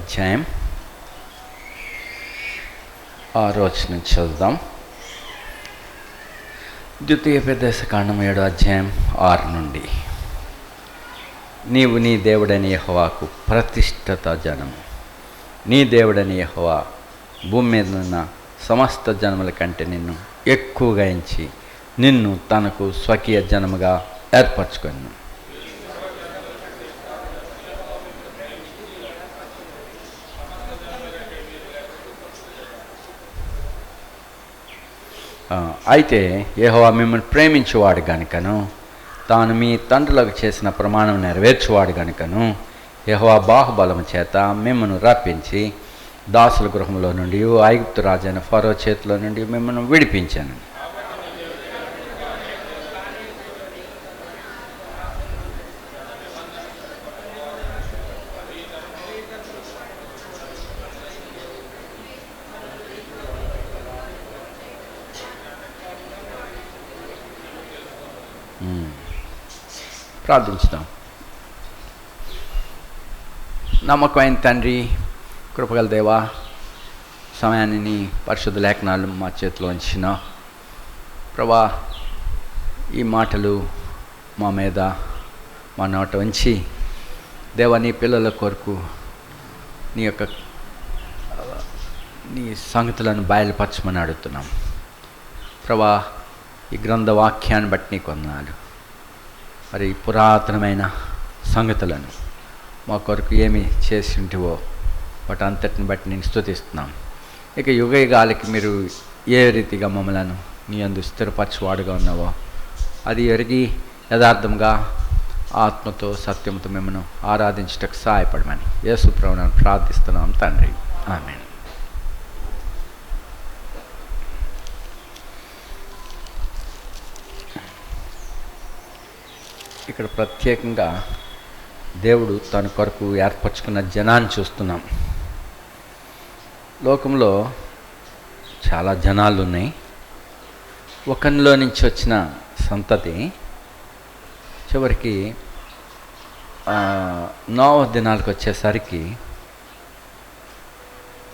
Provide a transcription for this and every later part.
అధ్యాయం 6 నుంచి చదువుదాం. ద్వితీయోపదేశకాండం 7 అధ్యాయం 6 నుండి. నీవు నీ దేవుడని యెహోవాకు ప్రతిష్ఠిత జనము. నీ దేవుడని యెహోవా భూమి మీద ఉన్న సమస్త జనముల కంటే నిన్ను ఎక్కువగా ఎంచి నిన్ను తనకు స్వకీయ జనముగా ఏర్పరచుకొను. అయితే యెహోవా మిమ్మల్ని ప్రేమించేవాడు గనుకను, తాను మీ తండ్రులకు చేసిన ప్రమాణం నెరవేర్చువాడు గనుకను, యెహోవా బాహుబలము చేత మిమ్మల్ని రప్పించి దాసుల గృహంలో నుండి ఐగుప్తు రాజైన ఫరో చేతిలో నుండి మిమ్మల్ని విడిపించాను. ప్రార్థించుదాం. నమ్మకమైన తండ్రి, కృపగల దేవా, సమయాన్ని నీ పరిశుద్ధ లేఖనాలు మా చేతిలో ఉంచిన ప్రభా, ఈ మాటలు మా మీద మా నోట ఉంచి దేవా, నీ పిల్లల కొరకు నీ సంగతులను బయలుపరచమని అడుగుతున్నాం ప్రభా. ఈ గ్రంథ వాక్యాన్ని బట్టి నీకు వందనాలు. మరి పురాతనమైన సంగతులను మా కొరకు ఏమి చేసి ఉంటివో వాటి అంతటిని బట్టి నేను స్తుతిస్తున్నాం. ఇక యుగయుగాలకి మీరు ఏ రీతిగా మమ్మలను నీ అందు స్థిరపరచువాడుగా ఉన్నావో అది ఎరిగి యథార్థంగా ఆత్మతో సత్యంతో మిమ్మల్ని ఆరాధించటకు సహాయపడమని యేసు ప్రభువుని ప్రార్థిస్తున్నాం తండ్రి, ఆమేన్. ఇక్కడ ప్రత్యేకంగా దేవుడు తన కొరకు ఏర్పరచుకున్న జనాన్ని చూస్తున్నాం. లోకంలో చాలా జనాలు ఉన్నాయి. ఒకనిలో నుంచి వచ్చిన సంతతి చివరికి నోవహు దినాలకు వచ్చేసరికి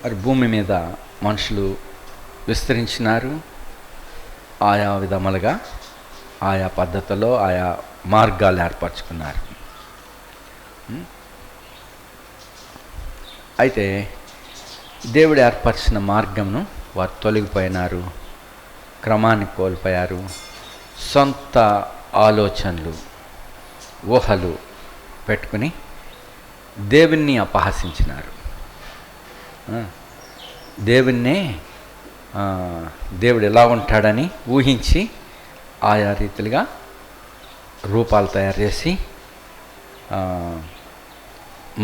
మరి భూమి మీద మనుషులు విస్తరించినారు. ఆయా విధములుగా ఆయా పద్ధతిలో ఆయా మార్గాలు ఏర్పరచుకున్నారు. అయితే దేవుడు ఏర్పరిచిన మార్గంను వారు తొలగిపోయినారు, క్రమాన్ని కోల్పోయారు, సొంత ఆలోచనలు ఊహలు పెట్టుకుని దేవుణ్ణి అపహసించినారు. దేవుణ్ణే దేవుడు ఎలా ఉంటాడని ఊహించి ఆయా రీతిలుగా రూపాలు తయారు చేసి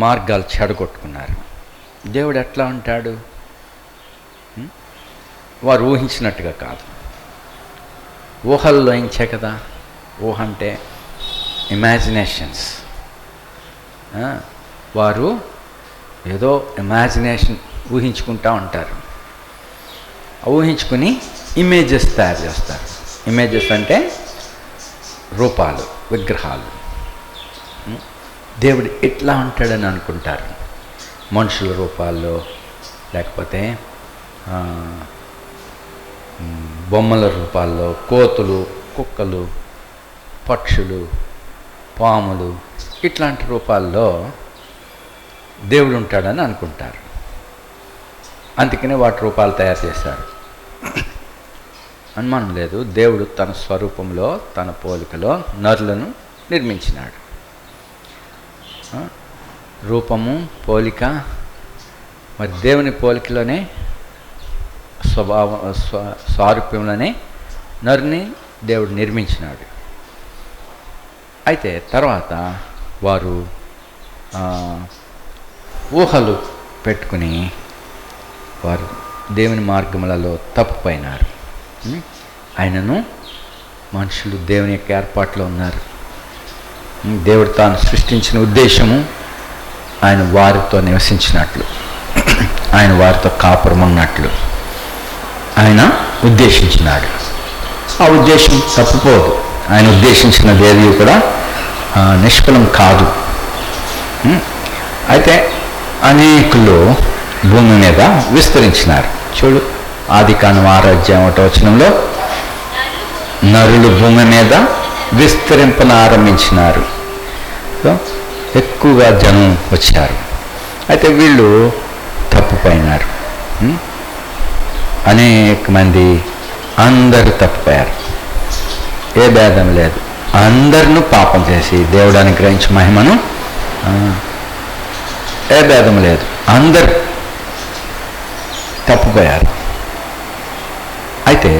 మార్గాలు చెడగొట్టుకున్నారు. దేవుడు ఎట్లా ఉంటాడు? వారు ఊహించినట్టుగా కాదు, ఊహల్లో ఇంచే కదా. ఊహ అంటే ఇమాజినేషన్స్. వారు ఏదో ఇమాజినేషన్ ఊహించుకుంటూ ఉంటారు. ఊహించుకుని ఇమేజెస్ తయారు చేస్తారు. ఇమేజెస్ అంటే రూపాలు, విగ్రహాలు. దేవుడు ఎట్లా ఉంటాడని అనుకుంటారు. మనుషుల రూపాల్లో, లేకపోతే బొమ్మల రూపాల్లో, కోతులు, కుక్కలు, పక్షులు, పాములు, ఇట్లాంటి రూపాల్లో దేవుడు ఉంటాడని అనుకుంటారు. అందుకనే వాటి రూపాలు తయారు చేశారు. అనుమానం లేదు, దేవుడు తన స్వరూపంలో తన పోలికలో నరులను నిర్మించినాడు. రూపము, పోలిక, మరి దేవుని పోలికలోనే స్వారూప్యంలోనే నరుని దేవుడు నిర్మించినాడు. అయితే తర్వాత వారు ఊహలు పెట్టుకుని వారు దేవుని మార్గములలో తప్పుపోయినారు. ఆయనను మనుషులు దేవుని యొక్క ఏర్పాట్లో ఉన్నారు. దేవుడు తాను సృష్టించిన ఉద్దేశము ఆయన వారితో నివసించినట్లు, ఆయన వారితో కాపురం ఉన్నట్లు ఆయన ఉద్దేశించినాడు. ఆ ఉద్దేశం తప్పిపోదు. ఆయన ఉద్దేశించినది ఏది కూడా నిష్ఫలం కాదు. అయితే అనేకులు భూమి మీద విస్తరించినారు. చూడు, ఆదికాండం 6:1 నరులు భూమి మీద విస్తరింపనారంభించినారు. ఎక్కువగా జనం వచ్చారు. అయితే వీళ్ళు తప్పుపోయినారు. అనేక మంది అందరూ తప్పిపోయారు. ఏ భేదం లేదు. అందరినూ పాపం చేసి దేవుడు అనుగ్రహించిన మహిమను ఏ భేదం లేదు, అందరూ తప్పిపోయారు. అయితే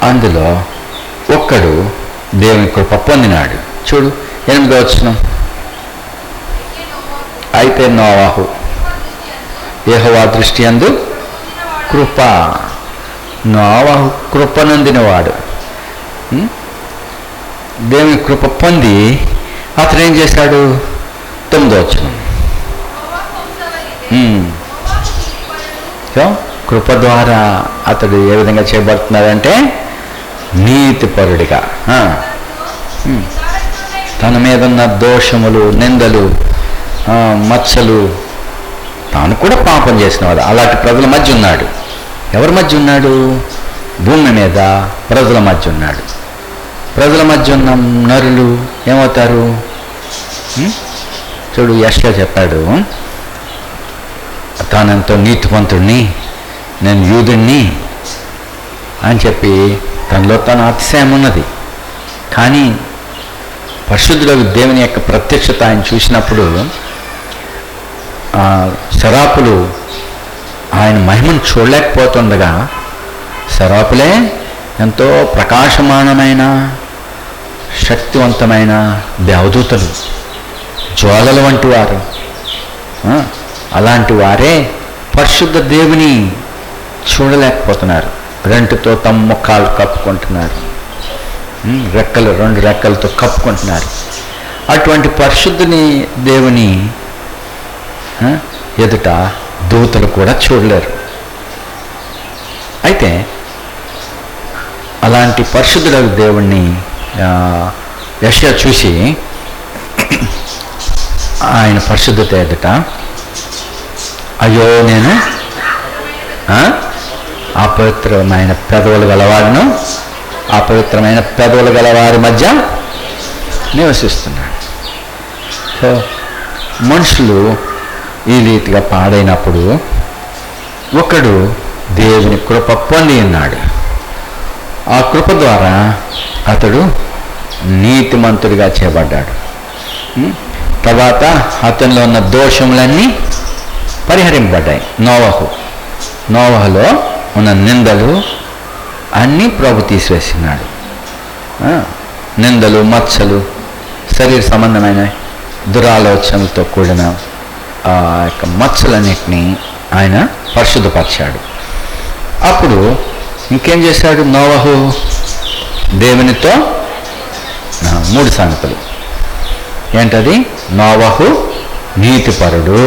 అందులో ఒక్కడు దేవుని కృప పొందినాడు. చూడు 8వ అయితే నోవాహు యెహోవా దృష్టి యందు కృప. నోవాహు కృప నొందినవాడు. దేవుని కృప పొంది అతను ఏం చేశాడు? 9వ కృప ద్వారా అతడు ఏ విధంగా చేయబడుతున్నాడంటే నీతిపరుడిగా. తన మీద ఉన్న దోషములు, నిందలు, మచ్చలు, తాను కూడా పాపం చేసినవాడు. అలాంటి ప్రజల మధ్య ఉన్నాడు. ఎవరి మధ్య ఉన్నాడు? భూమి మీద ప్రజల మధ్య ఉన్నాడు. ప్రజల మధ్య ఉన్న నరులు ఏమవుతారు? చూడు, యెషయా చెప్పాడు, తానెంతో నీతివంతుడిని, నేను యూదుణ్ణి అని చెప్పి తనలో తన అతిశయం ఉన్నది. కానీ పరిశుద్ధులకు దేవుని యొక్క ప్రత్యక్షత ఆయన చూసినప్పుడు శరాపులు ఆయన మహిమను చూడలేకపోతుండగా, శరాపులే ఎంతో ప్రకాశమానమైన శక్తివంతమైన దేవదూతలు, జ్వాలల వంటి వారు, అలాంటి వారే పరిశుద్ధ దేవుని చూడలేకపోతున్నారు. రెంటుతో తమ ముఖాలు కప్పుకుంటున్నారు, రెక్కలు 2 రెక్కలతో కప్పుకుంటున్నారు. అటువంటి పరిశుద్ధుని దేవుని ఎదుట దూతలు కూడా చూడలేరు. అయితే అలాంటి పరిశుద్ధుల దేవుణ్ణి యెషయా చూసి ఆయన పరిశుద్ధత ఎదుట, అయ్యో నేను అపవిత్రమైన పెదవులు గలవాడును, అపవిత్రమైన పెదవులు గలవారి మధ్య నివసిస్తున్నాడు. సో మనుషులు ఈ రీతిగా పాడైనప్పుడు ఒకడు దేవుని కృప పొంది ఉన్నాడు. ఆ కృప ద్వారా అతడు నీతిమంతుడిగా చేయబడ్డాడు. తర్వాత అతనిలో ఉన్న దోషములన్నీ పరిహరింపబడ్డాయి. నోవహులో ఉన్న నిందలు అన్నీ ప్రభు తీసివేసినాడు. నిందలు, మచ్చలు, శరీర సంబంధమైన దురాలోచనలతో కూడిన ఆ యొక్క మచ్చలన్నిటినీ ఆయన పరిశుద్ధపరిచాడు. అప్పుడు ఇంకేం చేశాడు నోవహు? దేవునితో 3 సంగతులు. ఏంటది? నోవహు నీతిపరుడు,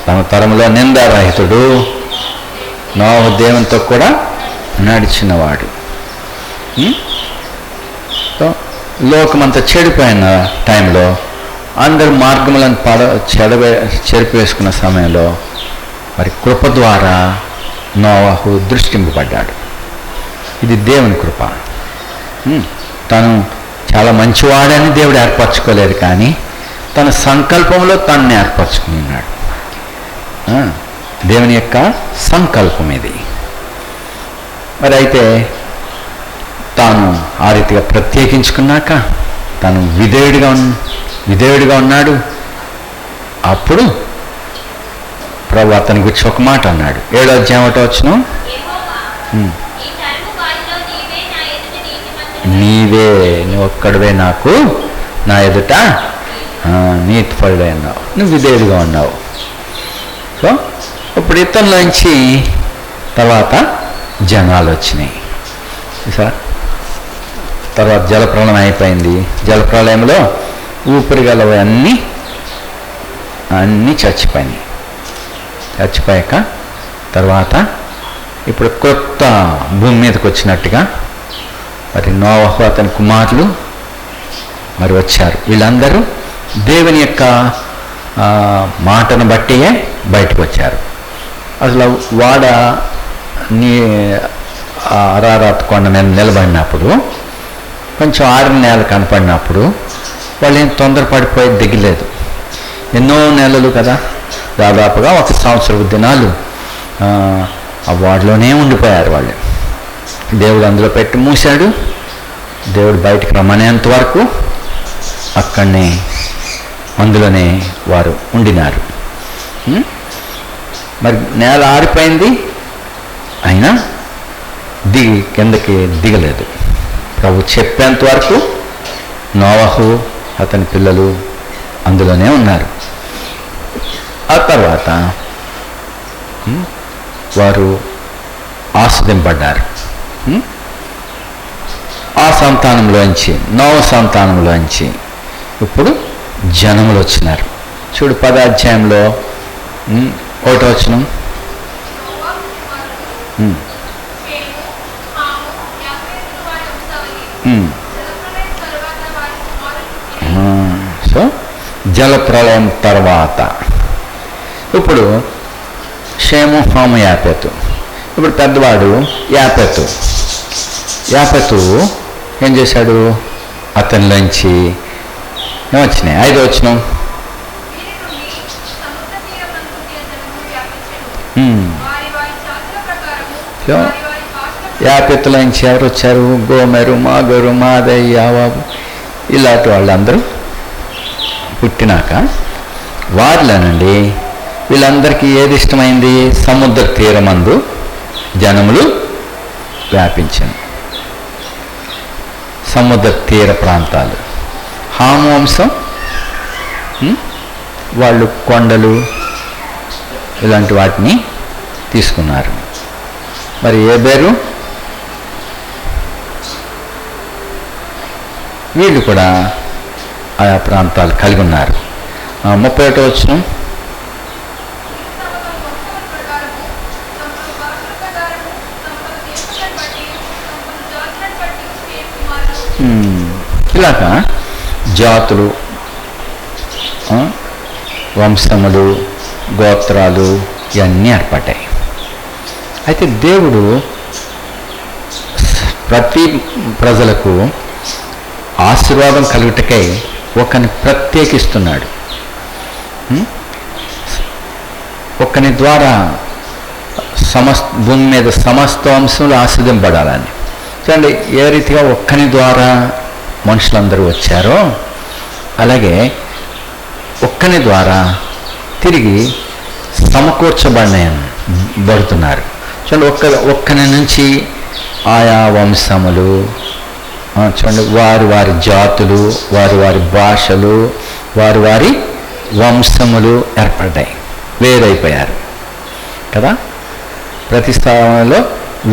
తన తరంలో నిందారహితుడు, నోవహు దేవునితో కూడా నడిచినవాడు. లోకమంతా చెడిపోయిన టైంలో, అందరు మార్గములను చెరిపేసుకున్న సమయంలో మరి కృప ద్వారా నోవహు దృష్టింపబడ్డాడు. ఇది దేవుని కృప. తను చాలా మంచివాడని దేవుడు ఏర్పరచుకోలేదు, కానీ తన సంకల్పంలో తనని ఏర్పరచుకుని ఉన్నాడు. దేవుని యొక్క సంకల్పం ఇది. మరి అయితే తాను ఆ రీతిగా ప్రత్యేకించుకున్నాక తను విధేయుడిగా ఉన్నాడు. అప్పుడు ప్రభు అతని గురించి ఒక మాట అన్నాడు. 7వ అధ్యాయం 1వ నీవే, నువ్వు ఒక్కడివే నాకు నా ఎదుట నీతిపరుడై ఉన్నావు, నువ్వు విధేయుడిగా ఉన్నావు. సో ఇప్పుడు ఇతనిలోంచి తర్వాత జనాలు వచ్చినాయి సార్. తర్వాత జలప్రళయం అయిపోయింది. జలప్రళయంలో ఊపిరిగలవి అన్నీ చచ్చిపోయినాయి. చచ్చిపోయాక తర్వాత ఇప్పుడు కొత్త భూమి మీదకి వచ్చినట్టుగా మరి నోవహు అతని కుమారులు మరి వచ్చారు. వీళ్ళందరూ దేవుని యొక్క మాటను బట్టియే బయటకు వచ్చారు. అసలు వాడ నీ అరారాత్ కొండ మీద నిలబడినప్పుడు కొంచెం ఆరిన నేల కనపడినప్పుడు వాళ్ళు ఏం తొందరపడిపోయి దిగలేదు. ఎన్నో నెలలు కదా, దాదాపుగా 1 సంవత్సరపు దినాలు ఆ వాడిలోనే ఉండిపోయారు వాళ్ళు. దేవుడు అందులో పెట్టి మూశాడు. దేవుడు బయటికి రమ్మనేంత వరకు అక్కడనే అందులోనే వారు ఉండినారు. మరి నేల ఆరిపోయింది, అయినా కిందకి దిగలేదు. ప్రభు చెప్పేంత వరకు నోవహు అతని పిల్లలు అందులోనే ఉన్నారు. ఆ తర్వాత వారు ఆస్వాదింపడ్డారు. ఆ సంతానంలోంచి, నోవ సంతానంలోంచి ఇప్పుడు జనములు వచ్చినారు. చూడు 10వ అధ్యాయంలో 1వ వచనం. సో జలప్రళయం తర్వాత ఇప్పుడు షేము, హాము, యాపెతు. ఇప్పుడు పెద్దవాడు యాపెతు. యాపెతు ఏం చేశాడు? అతనిలోంచి ఏమొచ్చినాయి? 5వ వచనం. యాపెతులోంచి ఎవరు వచ్చారు? గోమెరు, మాగోరు, మాదయ్య, యావాబు ఇలాంటి వాళ్ళందరూ పుట్టినాక వారిలోనండి వీళ్ళందరికీ ఏది ఇష్టమైంది? సముద్ర తీరమందు జనములు వ్యాపించింది. సముద్ర తీర ప్రాంతాలు. హాము వంశం వాళ్ళు కొండలు ఇలాంటి వాటిని తీసుకున్నారు. మరి ఏబేరు వీళ్ళు కూడా ఆయా ప్రాంతాలు కలిగి ఉన్నారు. 31వ వచనం. ఇలాగా జాతులు, వంశములు, గోత్రాలు ఇవన్నీ ఏర్పడ్డాయి. అయితే దేవుడు ప్రతి ప్రజలకు ఆశీర్వాదం కలుగుటకై ఒకరిని ప్రత్యేకిస్తున్నాడు. ఒకని ద్వారా భూమి మీద సమస్త వంశములు ఆశీర్వదింపబడాలని. చూడండి, ఏ రీతిగా ఒక్కని ద్వారా మనుషులందరూ వచ్చారో అలాగే ఒక్కని ద్వారా తిరిగి సమకూర్చబడుతున్నారు. చూడండి, ఒక్కని నుంచి ఆయా వంశములు, చూడండి, వారి జాతులు, వారి భాషలు, వారి వంశములు ఏర్పడ్డాయి, వేరైపోయారు కదా. ప్రతి స్థానంలో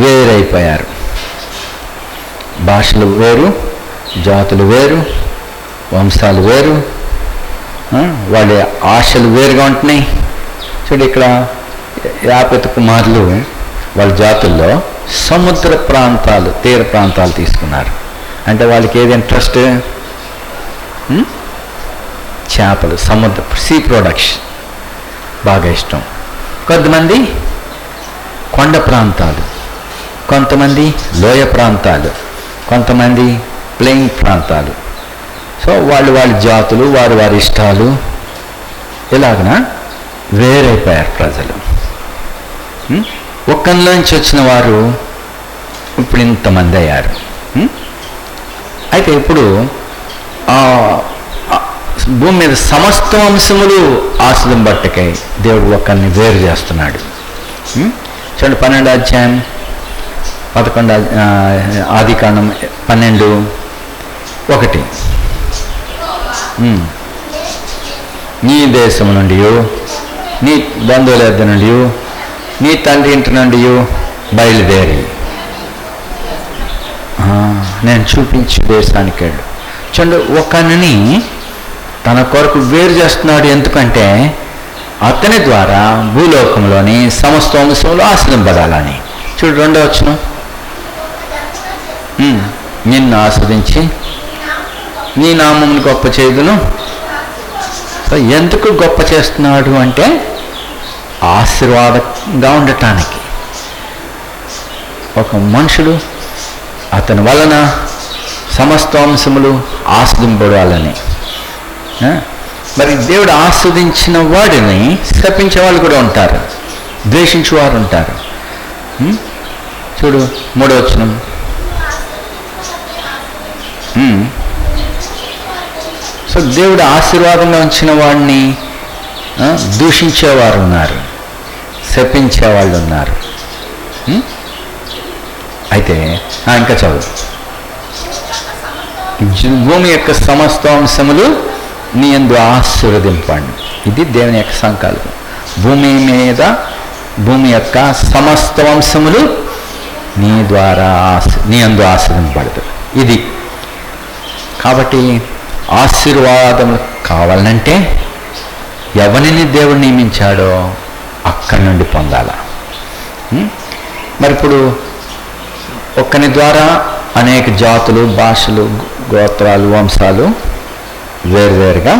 వేరైపోయారు. భాషలు వేరు, జాతులు వేరు, వంశాలు వేరు, వాళ్ళ ఆశలు వేరుగా ఉంటున్నాయి. చూడు, ఇక్కడ యాపెతు కుమారులు వాళ్ళ జాతుల్లో సముద్ర ప్రాంతాలు, తీర ప్రాంతాలు తీసుకున్నారు. అంటే వాళ్ళకి ఏది ఇంట్రెస్ట్? చేపలు, సముద్ర సీ ప్రొడక్షన్ బాగా ఇష్టం. కొంతమంది కొండ ప్రాంతాలు, కొంతమంది లోయ ప్రాంతాలు, కొంతమంది ప్లెయిన్ ప్రాంతాలు. సో వాళ్ళ జాతులు, వారి ఇష్టాలు ఇలాగన వేరైపోయారు ప్రజలు. ఒక్కరిలోంచి వచ్చిన వారు ఇప్పుడు ఇంతమంది అయ్యారు. అయితే ఇప్పుడు భూమి మీద సమస్త వంశములు ఆశీర్వదింపబట్టకై దేవుడు ఒకరిని వేరు చేస్తున్నాడు. చూడండి, 12వ అధ్యాయం 11 ఆదికాండం 12:1. నీ దేశం నుండి, నీ బంధువుల యొద్ద నుండి, నీ తండ్రి ఇంటి నుండి బయలుదేరి నేను చూపించు దేశానికి వెళ్ళు. చూడండి, ఒకరిని తన కొరకు వేరు చేస్తున్నాడు. ఎందుకంటే అతని ద్వారా భూలోకంలోని సమస్త వంశంలో ఆశీర్వదింపబడాలని. చూడు, 2వ వచనం. నిన్ను ఆస్వాదించి నీ నామమును గొప్ప చేయుదును, సో ఎందుకు గొప్ప చేస్తున్నాడు అంటే ఆశీర్వాదంగా ఉండటానికి. ఒక మనుషుడు అతని వలన సమస్త వంశములు ఆస్వాదింపడాలని. మరి దేవుడు ఆస్వాదించిన వాడిని శపించే వాళ్ళు కూడా ఉంటారు, ద్వేషించేవారు ఉంటారు. చూడు 3వ వచనం. సో దేవుడు ఆశీర్వాదంగా ఉంచిన వాడిని దూషించేవారు ఉన్నారు, శపించేవాళ్ళు ఉన్నారు. అయితే ఇంకా చదువు. భూమి యొక్క సమస్త వంశములు నీ యందు ఆశీర్వదింపండి. ఇది దేవుని యొక్క సంకల్పం. భూమి యొక్క సమస్త వంశములు నీ యందు ఆశీర్వదింపబడతాయి. ఇది కాబట్టి ఆశీర్వాదములు కావాలంటే ఎవరిని దేవుడు నియమించాడో అక్కడి నుండి పొందాల. మరి ఇప్పుడు ఒక్కని ద్వారా అనేక జాతులు, భాషలు, గోత్రాలు, వంశాలు వేరువేరుగా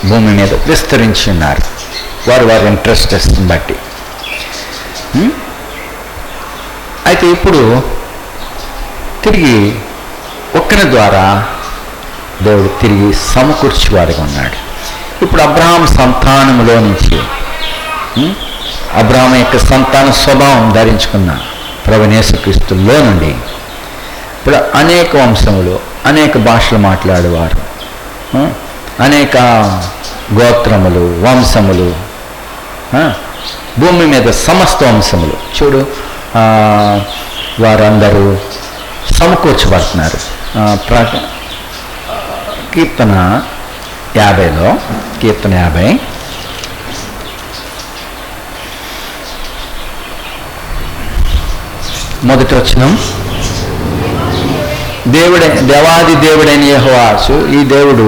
భూమి మీద విస్తరించి ఉన్నారు, వారి ఇంట్రెస్ట్ని బట్టి. అయితే ఇప్పుడు తిరిగి ఒక్కని ద్వారా దేవుడు తిరిగి సమకూర్చేవాడిగా ఉన్నాడు. ఇప్పుడు అబ్రహాం సంతానములో నుంచి, అబ్రహాం యొక్క సంతాన స్వభావం ధరించుకున్న ప్రభువైన యేసుక్రీస్తులో నుండి ఇప్పుడు అనేక వంశములు, అనేక భాషలు మాట్లాడేవారు, అనేక గోత్రములు, వంశములు, భూమి మీద సమస్త వంశములు చూడు వారందరూ సమకూర్చబడుతున్నారు. కీర్తన 50లో, కీర్తన 50 మొదటి వచనం. దేవాది దేవుడైన యెహోవా. ఈ దేవుడు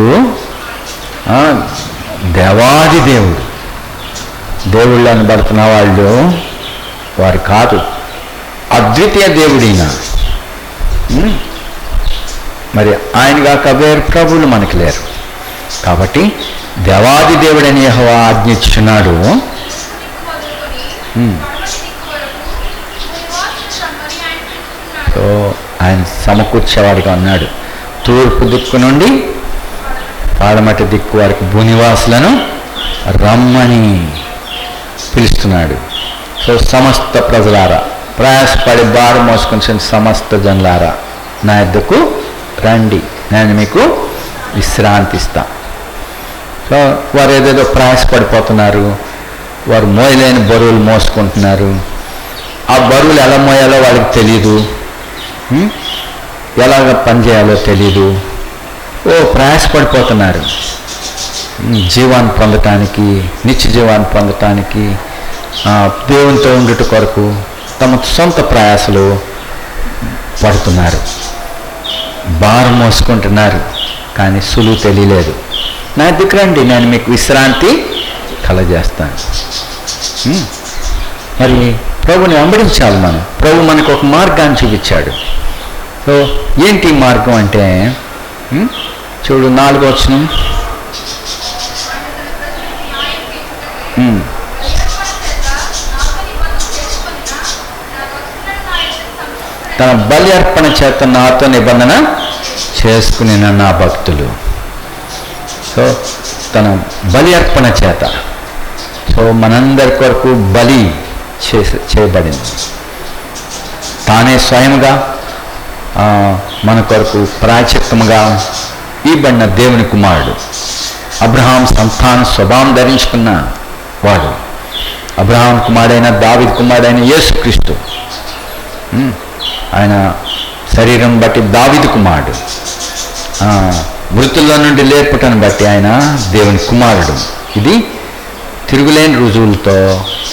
దేవాది దేవుడు. దేవుళ్ళు అనబడుతున్న వాళ్ళు వారు కాదు, అద్వితీయ దేవుడిన. మరి ఆయన కాక వేరు ప్రభువులు మనకి లేరు. కాబట్టి దేవాది దేవుడైన యెహోవా ఆజ్ఞించున్నాడు. సో ఆయన సమకూర్చేవాడిగా ఉన్నాడు. తూర్పు దిక్కు నుండి పాడమటి దిక్కు వారికి భూనివాసులను రమ్మని పిలుస్తున్నాడు. సో సమస్త ప్రజలారా, ప్రయాసపడి భారం మోసుకొని సమస్త జనులారా నా యొద్దకు రండి, నేను మీకు విశ్రాంతి ఇస్తా. సో వారు ఏదేదో ప్రయాసపడిపోతున్నారు, వారు మోయలేని బరువులు మోసుకుంటున్నారు. ఆ బరువులు ఎలా మోయాలో వాళ్ళకి తెలీదు, ఎలాగ పనిచేయాలో తెలీదు. ప్రయాసపడిపోతున్నారు. జీవాన్ని పొందటానికి, నిత్య జీవాన్ని పొందటానికి, దేవునితో ఉండుట కొరకు తమ సొంత ప్రయాసలు పడుతున్నారు, భారం మోసుకుంటున్నారు. కానీ సులువు తెలియలేదు. నా దగ్గర రండి, నేను మీకు విశ్రాంతి కలగజేస్తాను. మరి ప్రభుని వెంబడించాలి మనం. ప్రభు మనకు ఒక మార్గాన్ని చూపించాడు. సో ఏంటి మార్గం అంటే చూడు 4వ వచనం. తన బలి అర్పణ చేత నాతో నిబంధన చేసుకుని నా భక్తులు. సో తన బలి అర్పణ చేత, సో మనందరి కొరకు బలి చేయబడింది. తానే స్వయంగా మన కొరకు ప్రాయశ్చిత్తముగా ఇవ్వబడిన దేవుని కుమారుడు. అబ్రహాం సంతాన స్వభావం ధరించుకున్న వాడు. అబ్రహాం కుమారుడైన, దావీదు కుమారుడైన యేసుక్రీస్తు. ఆయన శరీరం బట్టి దావీదు కుమారుడు, మృతుల్లో నుండి లేపుటను బట్టి ఆయన దేవుని కుమారుడు. ఇది తిరుగులేని రుజువులతో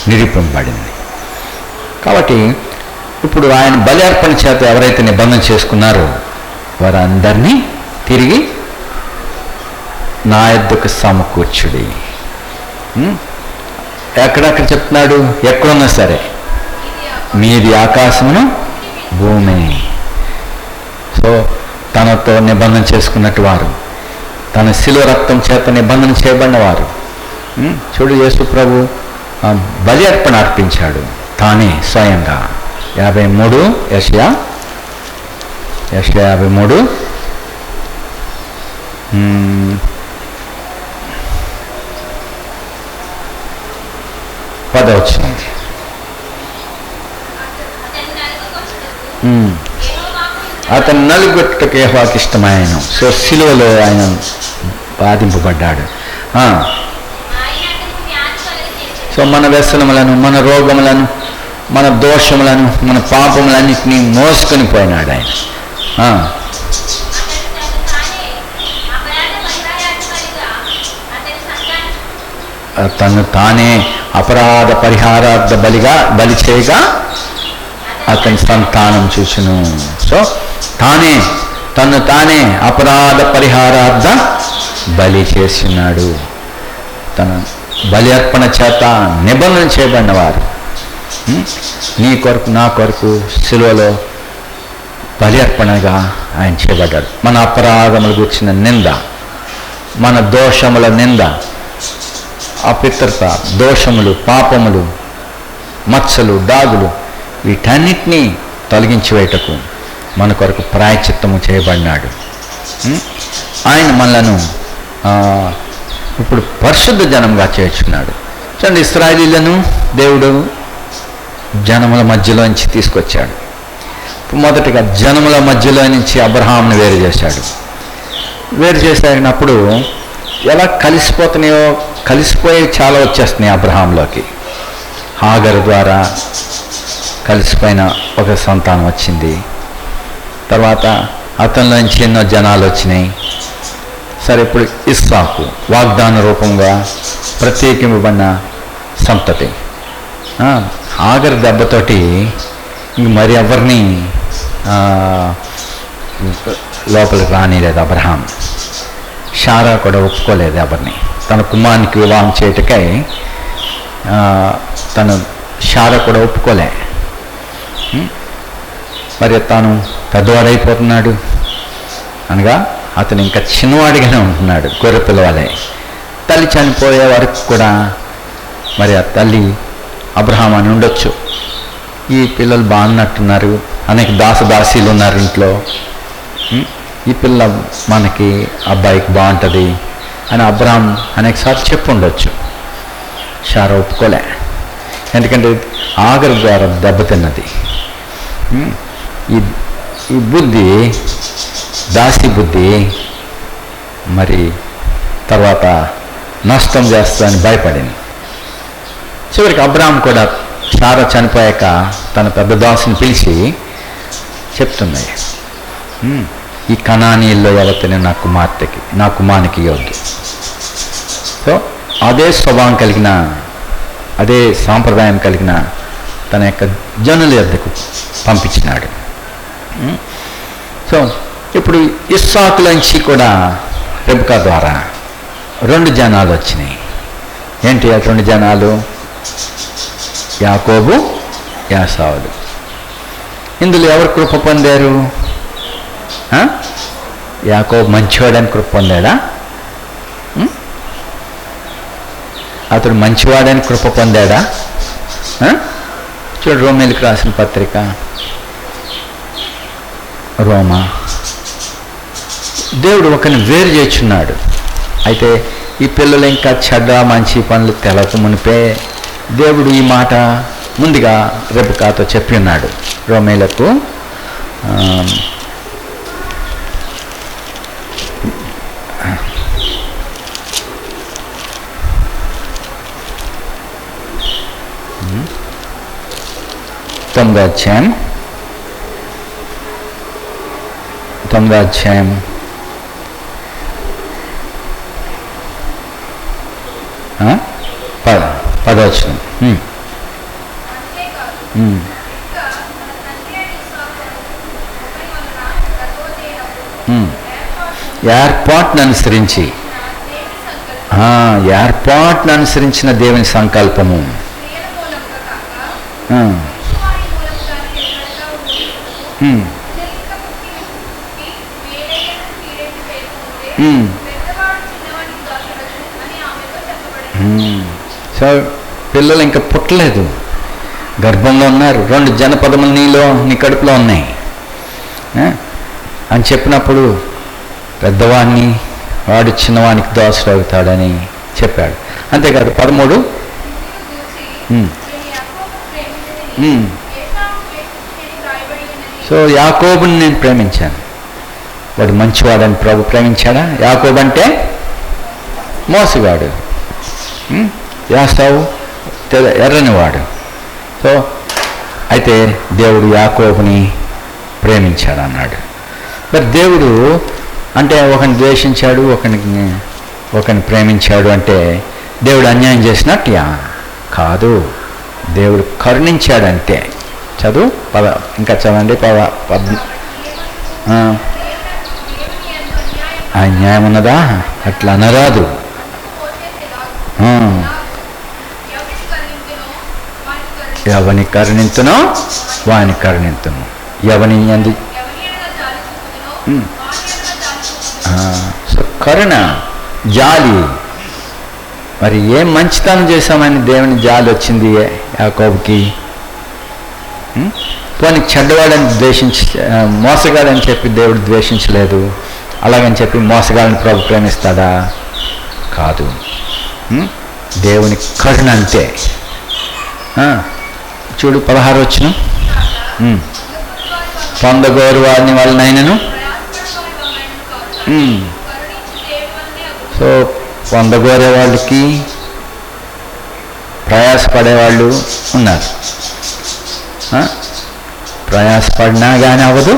నిరూపింపబడింది. కాబట్టి ఇప్పుడు ఆయన బలి అర్పణ చేత ఎవరైతే నిబంధన చేసుకున్నారో వారందరినీ తిరిగి నా యొద్దకు సమకూర్చుడి. ఎక్కడెక్కడ చెప్తున్నాడు? ఎక్కడున్నా సరే, మీది ఆకాశమును భూమి. సో తనతో నిబంధన చేసుకున్నట్టు వారు తన శిలువ రక్తం చేత నిబంధన చేయబడినవారు. చూడు, యేసు ప్రభు బలి అర్పణ అర్పించాడు తానే స్వయంగా. 53 యెషయా 53 10 అతను నలుగుట్టుకు యెహోవాకు ఇష్టమైన. సో సిలువలో ఆయన బాధింపబడ్డాడు. సో మన వ్యసనములను, మన రోగములను, మన దోషములను, మన పాపములన్నింటినీ మోసుకొని పోయినాడు ఆయన. తను తానే అపరాధ పరిహారార్థ బలి చేయగా అతని సంతానం చూసును. సో తను తానే అపరాధ పరిహారార్థ బలి చేస్తున్నాడు. తన బలి అర్పణ చేత నిబంధన చేయబడినవారు. నీ కొరకు, నా కొరకు సిలువలో బలి అర్పణగా ఆయన చేయబడ్డాడు. మన అపరాధములు గుర్చిన నింద, మన దోషముల నింద, అపిత్రత, దోషములు, పాపములు, మచ్చలు, డాగులు, వీటన్నిటినీ తొలగించి వేయటకు మన కొరకు ప్రాయశ్చిత్తము చేయబడినాడు. ఆయన మనలను ఇప్పుడు పరిశుద్ధ జనంగా చేర్చున్నాడు. చూడండి, ఇశ్రాయేలీయులను దేవుడు జనముల మధ్యలోంచి తీసుకొచ్చాడు. మొదటగా జనముల మధ్యలో నుంచి అబ్రహాంను వేరు చేశాడు. వేరు చేసినప్పుడు ఎలా కలిసిపోయి చాలా వచ్చేస్తున్నాయి అబ్రహాంలోకి. హాగరు ద్వారా కలిసిపోయిన ఒక సంతానం వచ్చింది. తర్వాత అతనిలోంచి ఎన్నో జనాలు వచ్చినాయి. సరే, ఇప్పుడు ఇస్సాకు వాగ్దాన రూపంగా ప్రత్యేకింపబడిన సంతతి. హాగరు దెబ్బతోటి ఇంక మరి ఎవరిని లోపలికి రానిలేదు అబ్రహాం. షారా కూడా ఒప్పుకోలేదు ఎవరిని. తన కుమారునికి వివాహం చేయటకై తను షారా కూడా ఒప్పుకోలే. మరి తాను పెద్దవాడైపోతున్నాడు అనగా అతను ఇంకా చిన్నవాడిగానే ఉంటున్నాడు, గొర్రె పిల్లవాలే. తల్లి చనిపోయే వరకు కూడా మరి ఆ తల్లి అబ్రహాం అని ఉండొచ్చు. ఈ పిల్లలు బాగున్నట్టున్నారు, అనేక దాసదాసీలు ఉన్నారు ఇంట్లో, ఈ పిల్ల మనకి అబ్బాయికి బాగుంటుంది అని అబ్రహాం అనేకసార్లు చెప్పు ఉండొచ్చు. షారా ఒప్పుకోలే, ఎందుకంటే ఆగరు ద్వారా దెబ్బతిన్నది. ఈ బుద్ధి, దాసి బుద్ధి మరి తర్వాత నష్టం చేస్తుందని భయపడింది. చివరికి అబ్రహాం కూడా షారా చనిపోయాక తన పెద్ద దాసుని పిలిచి చెప్తున్నాయి, ఈ కనానీయుల్లో ఎవరితోనే నా కుమారునికి ఇవ్వద్దు. సో అదే స్వభావం కలిగిన, అదే సాంప్రదాయం కలిగిన తన యొక్క జనుల యొద్దకు పంపించినాడు. సో ఇప్పుడు ఇస్సాకులోంచి కూడా రెబెకా ద్వారా 2 జనాలు వచ్చినాయి. ఏంటి ఆ 2 జనాలు? యాకోబు, యాసావులు. ఇందులో ఎవరు కృప పొందారు? యాకోబు మంచివాడని కృప పొందాడా? అతడు మంచివాడని కృప పొందాడా? చూడు, రోమేలకు రాసిన పత్రిక, రోమా. దేవుడు ఒకరిని వేరు చేస్తున్నాడు. అయితే ఈ పిల్లలు ఇంకా చెడ్డ మంచి పనులు తెలక మునిపే దేవుడు ఈ మాట ముందుగా రెబెకాతో చెప్పి ఉన్నాడు. రోమేలకు 9వ అధ్యాయం 10వ వచనం. ఏర్పాటును అనుసరించిన దేవుని సంకల్పము. సో పిల్లలు ఇంకా పుట్టలేదు, గర్భంలో ఉన్నారు, 2 జనపదములు నీ కడుపులో ఉన్నాయి అని చెప్పినప్పుడు పెద్దవాడిని వాడు చిన్నవానికి దోసలు అవుతాడని చెప్పాడు. అంతేకాదు 13 సో యాకోబుని నేను ప్రేమించాను, వాడు మంచివాడని ప్రభు ప్రేమించాడా? యాకోబు అంటే మోసగాడు, యాసావు ఎర్రనివాడు. సో అయితే దేవుడు యాకోబుని ప్రేమించాడు అన్నాడు. మరి దేవుడు అంటే ఒకరిని ద్వేషించాడు, ఒకరిని ప్రేమించాడు అంటే దేవుడు అన్యాయం చేసినట్టు కాదు, దేవుడు కరుణించాడంటే. చదువు ఇంకా చదవండి. అన్యాయం ఉన్నదా? అట్లా అనరాదు. ఎవని కరుణింతునో వాని కరుణింతును, ఎవని ఎందు సో కరుణ, జాలి. మరి ఏం మంచితనం చేశామని దేవుని జాలి వచ్చింది యాకోబుకి? పోనీ చెడ్డవాడని మోసగాడని చెప్పి దేవుడు ద్వేషించలేదు, అలాగని చెప్పి మోసగాడని ప్రభు ప్రేమిస్తాడా? కాదు. దేవుని కరుణ అంతే. చూడు 16 వచనం, పొందగోరు వారిని వాళ్ళనైనను. సో పొందగోరే వాళ్ళకి ప్రయాసపడేవాళ్ళు ఉన్నారు. ప్రయాసపడినా కానీ అవ్వదు,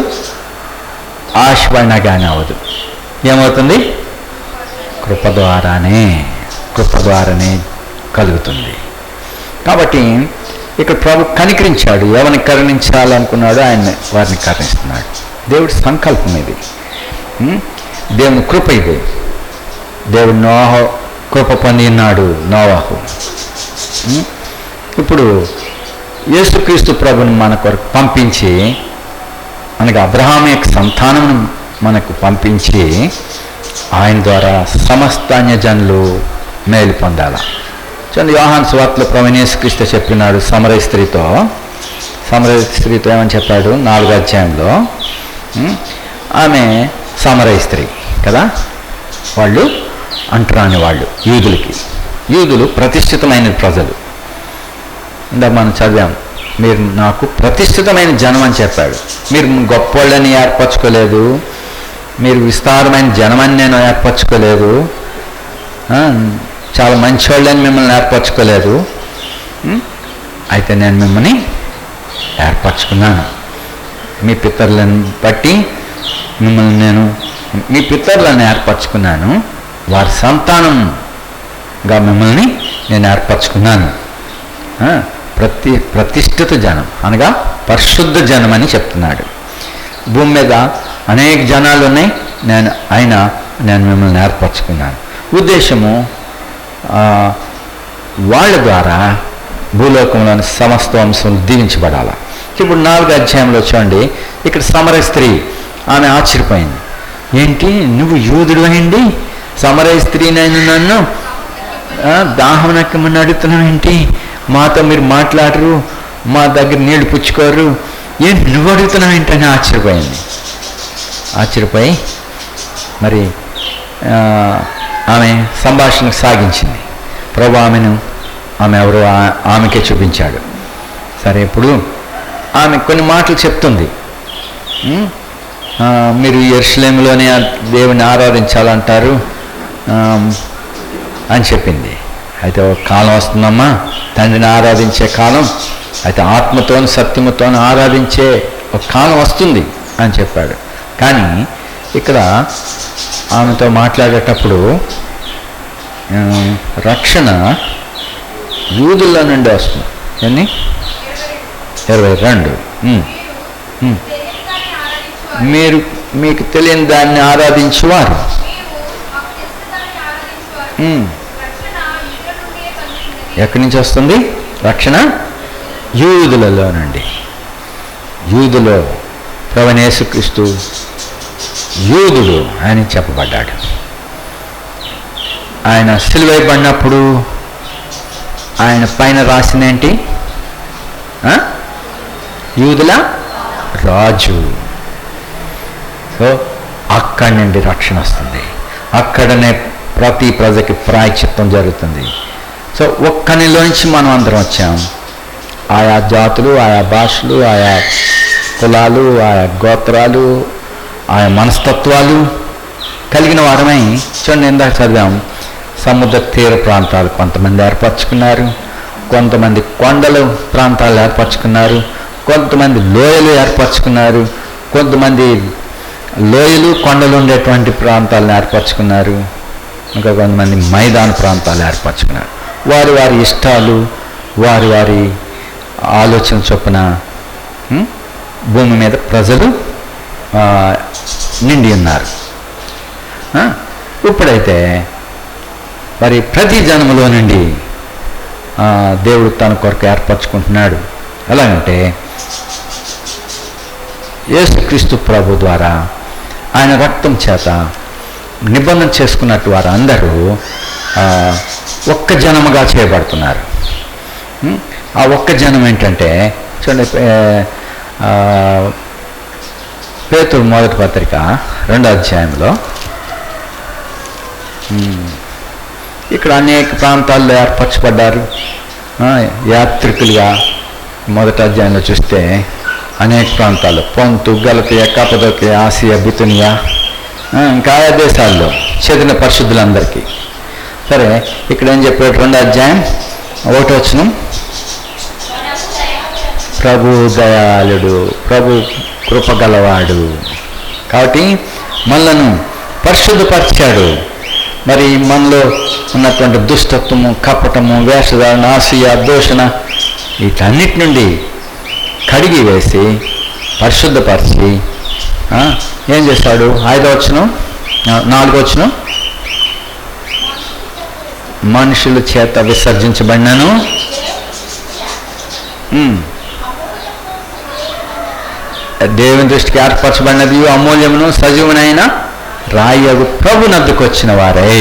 ఆశపడినా కానీ అవ్వదు. ఏమవుతుంది? కృప ద్వారానే కలుగుతుంది. కాబట్టి ఇక్కడ ప్రభు కనికరించాడు. ఎవరిని కరుణించాలనుకున్నాడో వారిని కరుణిస్తున్నాడు. దేవుడి సంకల్పం ఇది, దేవుని కృప ఇది. దేవుడు కృప పొందినాడు నోవాహు. ఇప్పుడు యేసుక్రీస్తు ప్రభుని మన కొరకు పంపించి, అనగా అబ్రహాం యొక్క సంతానం మనకు పంపించి, ఆయన ద్వారా సమస్త అన్యజనులు మేలు పొందాల. చూడండి, యోహాను సువార్తలో ప్రభువైన యేసుక్రీస్తు చెప్పినాడు సమరయ స్త్రీతో ఏమని చెప్పాడు? 4వ అధ్యాయంలో. ఆమె సమరయ స్త్రీ కదా, వాళ్ళు అంటరాని వాళ్ళు, యూదులు ప్రతిష్ఠితమైన ప్రజలు. ఇందాక మనం చదివాం, మీరు నాకు ప్రతిష్ఠితమైన జనం అని చెప్పాడు. మీరు గొప్పవాళ్ళని ఏర్పరచుకోలేదు, మీరు విస్తారమైన జనమని నేను ఏర్పరచుకోలేదు, చాలా మంచివాళ్ళని మిమ్మల్ని ఏర్పరచుకోలేదు. అయితే నేను మిమ్మల్ని ఏర్పరచుకున్నాను. మీ పితరులను బట్టి మీ పితరులను ఏర్పరచుకున్నాను, వారి సంతానంగా మిమ్మల్ని నేను ఏర్పరచుకున్నాను. ప్రతిష్ఠిత జనం అనగా పరిశుద్ధ జనం అని చెప్తున్నాడు. భూమి మీద అనేక జనాలు ఉన్నాయి, నేను మిమ్మల్ని ఏర్పరచుకున్నాను. ఉద్దేశము వాళ్ళ ద్వారా భూలోకంలోని సమస్త వంశం దీవించబడాల. ఇప్పుడు 4వ అధ్యాయంలో చూడండి, ఇక్కడ సమరయ స్త్రీ ఆమె ఆశ్చర్యపోయింది. ఏంటి, నువ్వు యూదుడు అయింది సమరయ స్త్రీనైనా నన్ను దాహం నక్కమని అడుగుతున్నావు ఏంటి? మాతో మీరు మాట్లాడరు, మా దగ్గర నీళ్లు పుచ్చుకోరు, ఏంటి నువ్వు అడుగుతున్నావు ఏంటని ఆశ్చర్యపోయి మరి ఆమె సంభాషణ సాగించింది. ప్రభు ఆమె ఎవరో ఆమెకే చూపించాడు. సరే, ఇప్పుడు ఆమె కొన్ని మాటలు చెప్తుంది. మీరు యెరూషలేములోనే దేవుని ఆరాధించాలంటారు అని చెప్పింది. అయితే ఒక కాలం వస్తుందమ్మా, తండ్రిని ఆరాధించే కాలం, అయితే ఆత్మతోను సత్యముతోను ఆరాధించే ఒక కాలం వస్తుంది అని చెప్పాడు. కానీ ఇక్కడ ఆమెతో మాట్లాడేటప్పుడు రక్షణ యూదుల నుండి వస్తుంది. ఎన్ని 22 మీకు తెలియని దాన్ని ఆరాధించువారు. ఎక్కడి నుంచి వస్తుంది రక్షణ? యూదులలో నుండి. యూదులో ప్రభువైన యేసుక్రీస్తు యూదుడు అని చెప్పబడ్డాడు. ఆయన సిలువ వేయబడినప్పుడు ఆయన పైన రాసిందేంటి? యూదుల రాజు. సో అక్కడి నుండి రక్షణ వస్తుంది. అక్కడనే ప్రతి ప్రజకి ప్రాయశ్చిత్తం జరుగుతుంది. సో ఒక్కనిలోంచి మనం అందరం వచ్చాం. ఆయా జాతులు, ఆయా భాషలు, ఆయా కులాలు, ఆయా గోత్రాలు, ఆయా మనస్తత్వాలు కలిగిన వారమై, చూడండి ఇందాక చదివాం, సముద్ర తీర ప్రాంతాలు కొంతమంది ఏర్పరచుకున్నారు, కొంతమంది కొండల ప్రాంతాలు ఏర్పరచుకున్నారు, కొంతమంది లోయలు ఏర్పరచుకున్నారు, కొంతమంది లోయలు కొండలు ఉండేటువంటి ప్రాంతాలను ఏర్పరచుకున్నారు, ఇంకా కొంతమంది మైదాన ప్రాంతాలు ఏర్పరచుకున్నారు. వారి వారి ఇష్టాలు, వారి వారి ఆలోచన చొప్పున భూమి మీద ప్రజలు నిండి ఉన్నారు. ఇప్పుడైతే మరి ప్రతి జన్మలో నుండి దేవుడు తన కొరకు ఏర్పరచుకుంటున్నాడు. ఎలాగంటే యేసుక్రీస్తు ప్రభు ద్వారా ఆయన రక్తం చేత నిబంధన చేసుకున్నట్టు వారు అందరూ ఒక్క జనముగా చేయబడుతున్నారు. ఆ ఒక్క జనం ఏంటంటే చూడండి, పేతురు మొదటి పత్రిక 2వ అధ్యాయంలో ఇక్కడ అనేక ప్రాంతాల్లో ఏర్పరచబడ్డారు యాత్రికులుగా. మొదటి అధ్యాయంలో చూస్తే అనేక ప్రాంతాల్లో పొంతు, గలతీయ, కప్పదొకియ, ఆసియా, బితునియా, ఇంకా ఆయా దేశాల్లో చెందిన పరిశుద్ధులందరికీ. సరే, ఇక్కడ ఏం చెప్పాడు? 2వ అధ్యాయం 1వ వచనం, ప్రభు దయాళుడు, ప్రభు కృపగలవాడు, కాబట్టి మనలను పరిశుద్ధపరిచాడు. మరి మనలో ఉన్నటువంటి దుష్టత్వము, కపటము, వేషధారణ, ఆశయ, దూషణ వీటన్నిటి నుండి కడిగి వేసి పరిశుద్ధపరిచి ఏం చేశాడు? 5వ వచనం, 4వ వచనం, మనుషుల చేత విసర్జించబడినను దేవుని దృష్టికి ఏర్పరచబడినది అమూల్యమును సజీవునైన రాయగు ప్రభు నద్దుకు వచ్చిన వారే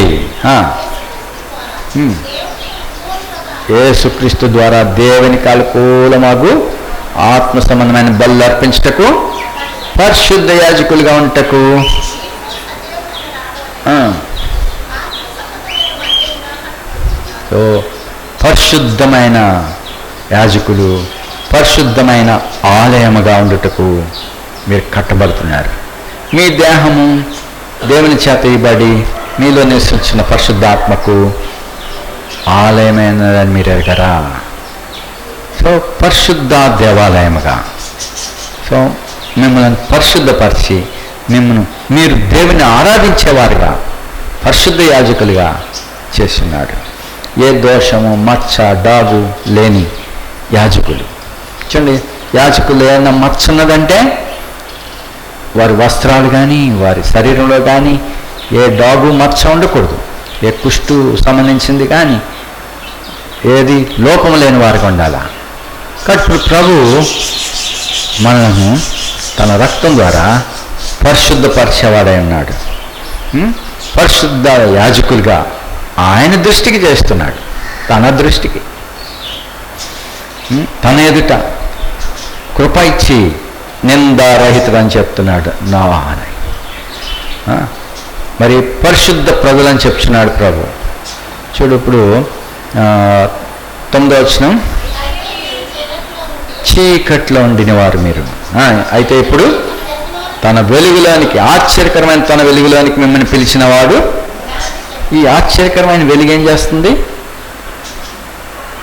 యేసుక్రీస్తు ద్వారా దేవునికి అనుకూలమగు ఆత్మ సంబంధమైన బలులు అర్పించుటకు, పరిశుద్ధ యాజకులుగా ఉంటకు, పరిశుద్ధమైన యాజకులు, పరిశుద్ధమైన ఆలయముగా ఉండుటకు మీరు కట్టబడుతున్నారు. మీ దేహము దేవుని చేత ఇవ్వబడి మీలో నివసించిన పరిశుద్ధాత్మకు ఆలయమైనదని మీరు ఎరగరా? సో పరిశుద్ధ దేవాలయముగా, సో మిమ్మల్ని పరిశుద్ధపరిచి మీరు దేవుని ఆరాధించేవారుగా పరిశుద్ధ యాజకులుగా చేస్తున్నాడు. ఏ దోషము, మచ్చ, డాగు లేని యాజకులు. చూడండి, యాజకులు ఏమన్నా మచ్చ ఉన్నదంటే వారి వస్త్రాలు కానీ వారి శరీరంలో కానీ ఏ డాగు మచ్చ ఉండకూడదు. ఏ కుష్టు సంబంధించింది కానీ ఏది లోపం లేని వారికి ఉండాలా. కాబట్టి ప్రభు మనను తన రక్తం ద్వారా పరిశుద్ధపరిచేవాడై ఉన్నాడు. పరిశుద్ధ యాజకులుగా ఆయన దృష్టికి చేస్తున్నాడు. తన దృష్టికి, తన ఎదుట కృప ఇచ్చి నిందారహితుడని చెప్తున్నాడు నా అని. మరి పరిశుద్ధ ప్రజలని చెప్తున్నాడు ప్రభు. చూడు, ఇప్పుడు 9వ వచనం, చీకట్లో ఉండిన వారు మీరు, అయితే ఇప్పుడు తన వెలుగులోనికి, ఆశ్చర్యకరమైన తన వెలుగులోనికి మిమ్మల్ని పిలిచిన వాడు. ఈ ఆశ్చర్యకరమైన వెలుగు ఏం చేస్తుంది?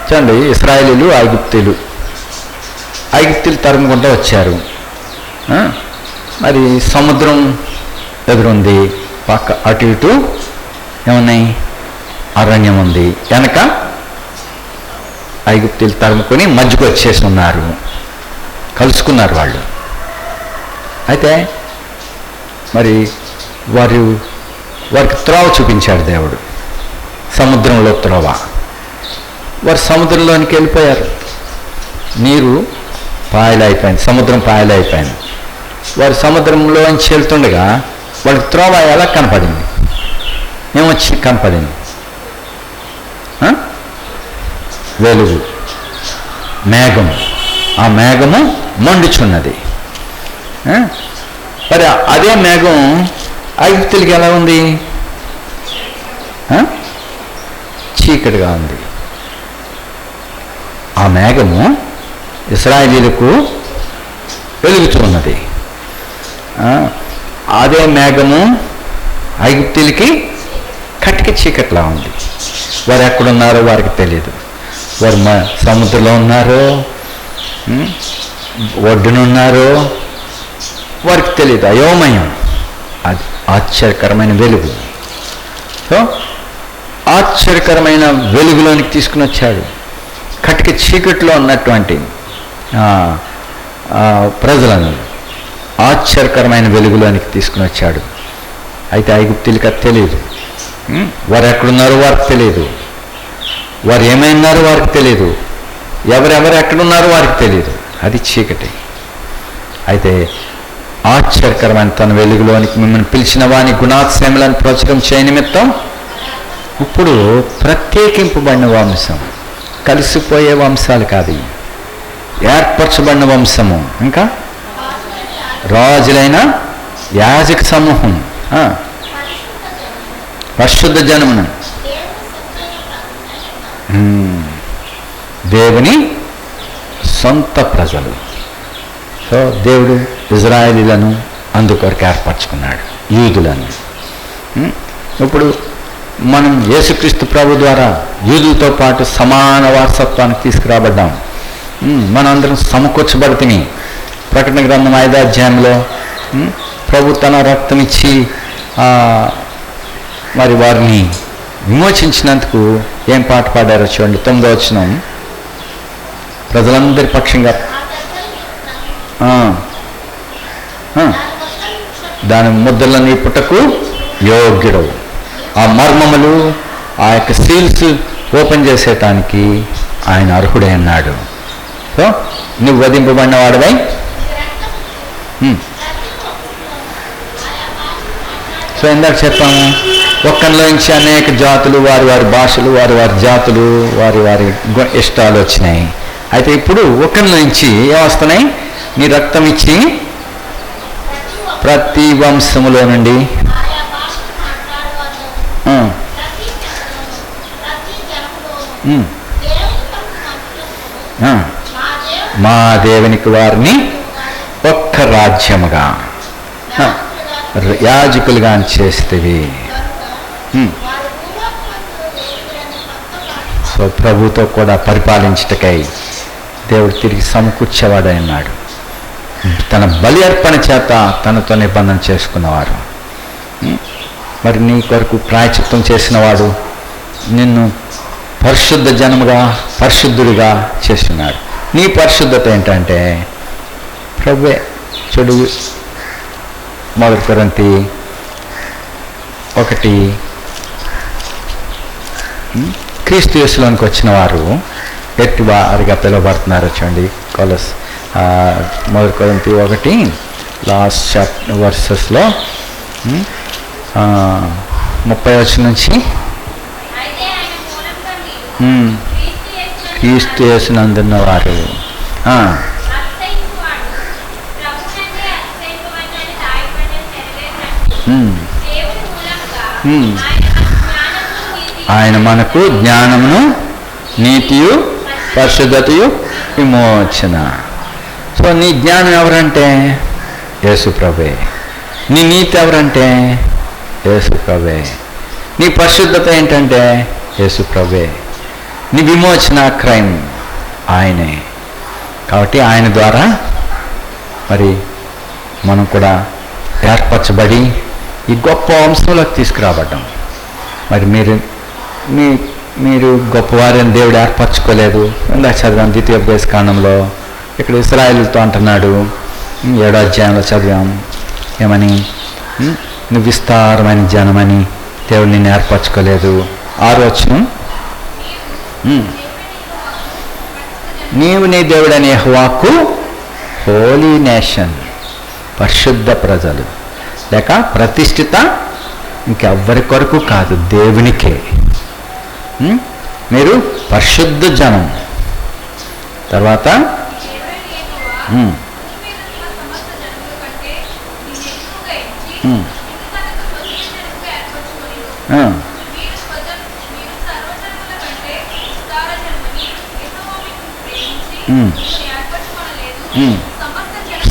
చూడండి, ఇశ్రాయేలీలు ఐగుప్తీలు తరుముకుంటూ వచ్చారు. మరి సముద్రం ఎదురుంది, పక్క అటు ఇటు ఏమున్నాయి? అరణ్యం ఉంది. వెనక ఐగుప్తీలు తరుముకొని మధ్యకు వచ్చేసి ఉన్నారు, కలుసుకున్నారు వాళ్ళు. అయితే మరి వారికి త్రోవ చూపించాడు దేవుడు, సముద్రంలో త్రోవ. వారు సముద్రంలోనికి వెళ్ళిపోయారు. నీరు పాయలైపోయింది, సముద్రం పాయలైపోయింది. వారు సముద్రంలోంచి వెళ్తుండగా వాళ్ళకి త్రోవ ఎలా కనపడింది? ఏమొచ్చి కనపడింది? వెలుగు, మేఘము. ఆ మేఘము మండుచున్నది. మరి అదే మేఘం ఐగుప్తులకి ఎలా ఉంది? చీకటిగా ఉంది. ఆ మేఘము ఇశ్రాయేలీయులకు వెలుగుతూ ఉన్నది. అదే మేఘము ఐగుప్తులకి కటిక చీకట్లా ఉంది. వారు ఎక్కడున్నారో వారికి తెలియదు. వారు సముద్రంలో ఉన్నారో ఒడ్డునున్నారో వారికి తెలియదు. అయోమయం. అది ఆశ్చర్యకరమైన వెలుగు. సో ఆశ్చర్యకరమైన వెలుగులోనికి తీసుకుని వచ్చాడు. కటిక చీకట్లో ఉన్నటువంటి ప్రజలను ఆశ్చర్యకరమైన వెలుగులోనికి తీసుకుని వచ్చాడు. అయితే ఐగుప్తులకి అది తెలియదు. వారు ఎక్కడున్నారో వారికి తెలియదు. వారు ఏమైనారో వారికి తెలియదు. ఎవరెవరు ఎక్కడున్నారో వారికి తెలియదు. అది చీకటి. అయితే ఆశ్చర్యకరమైన తన వెలుగులోనికి మిమ్మల్ని పిలిచిన వాని గుణాశ్రయములను ప్రచురం చేయ నిమిత్తం ఇప్పుడు ప్రత్యేకింపబడిన వంశం, కలిసిపోయే వంశాలు కాదు, ఏర్పరచబడిన వంశము, ఇంకా రాజులైన యాజక సమూహం, పరిశుద్ధ జనమును, దేవుని సొంత ప్రజలు. సో దేవుడు ఇజ్రాయేలీలను అందుకొరకు ఏర్పరచుకున్నాడు, యూదులను. ఇప్పుడు మనం యేసుక్రీస్తు ప్రభు ద్వారా యూదులతో పాటు సమాన వారసత్వానికి తీసుకురాబడ్డాం. మనందరం సమకూర్చబడితిని. ప్రకటన గ్రంథం 5వ అధ్యాయంలో ప్రభు తన రక్తం ఇచ్చి మరి వారిని విమోచించినందుకు ఏం పాట పాడారో చూడండి. 9వ వచనం. ప్రజలందరి పక్షంగా దాని ముద్రలని పుట్టకు యోగ్యుడవు. ఆ మర్మములు, ఆ యొక్క సీల్స్ ఓపెన్ చేసేటానికి ఆయన అర్హుడే అన్నాడు. సో నువ్వు వధింపబడిన వాడివై సో ఇందాక చెప్పాము, ఒక్కరిలో నుంచి అనేక జాతులు, వారి వారి భాషలు, వారి వారి జాతులు, వారి వారి ఇష్టాలు వచ్చినాయి. అయితే ఇప్పుడు ఒక్కరిలో నుంచి ఏమొస్తున్నాయి? నీ రక్తం ఇచ్చి ప్రతి వంశములో నుండి మా దేవునికి వారిని ఒక్క రాజ్యముగా యాజకులుగా చేస్తేవి. సో ప్రభుతో కూడా పరిపాలించుటకై దేవుడు తిరిగి సమకూర్చేవాడన్నాడు. తన బలి అర్పణ చేత తనతో నిబంధన చేసుకున్నవారు. మరి నీ కొరకు ప్రాయచిత్తం చేసినవాడు నిన్ను పరిశుద్ధ జనముగా, పరిశుద్ధుడిగా చేస్తున్నాడు. నీ పరిశుద్ధత ఏంటంటే ప్రభువే. చూడు, 1 కొరింథీ 1 క్రీస్తు యేసులోనికి వచ్చిన వారు ఎట్టి వారిగా పిలువబడుతున్నారు చూడండి. 1 కొరింథీ 1 లాస్ట్ వర్సెస్లో 30 వచనం నుంచి క్రీస్తు యేసునందున్న వారు ఆయన మనకు జ్ఞానమును, నీతియు, పరిశుద్ధతయు, విమోచన. సో నీ జ్ఞానం ఎవరంటే యేసు ప్రభువే. నీ నీతి ఎవరంటే యేసు ప్రభువే. నీ పరిశుద్ధత ఏంటంటే యేసు ప్రభువే. నీ విమోచన, క్రైమ్ ఆయనే. కాబట్టి ఆయన ద్వారా మరి మనం కూడా ఏర్పరచబడి ఈ గొప్ప వంశంలోకి తీసుకురాబడ్డాం. మరి మీరు గొప్పవారిని దేవుడు ఏర్పరచుకోలేదు. ఇందాక చదివాం 2వ ఉపదేశకాండంలో. ఇక్కడ ఇశ్రాయేలుతో అంటున్నాడు, 7వ అధ్యాయంలో చదివాం ఏమని, నువ్వు విస్తారమైన జనమని దేవుడు నిన్ను ఏర్పరచుకోలేదు. 6వ వచనం, నీవు నీ దేవుడనే యెహోవాకు హోలీ నేషన్, పరిశుద్ధ ప్రజలు, లేక ప్రతిష్ఠిత, ఇంకెవ్వరి కొరకు కాదు, దేవునికే. మీరు పరిశుద్ధ జనం. తర్వాత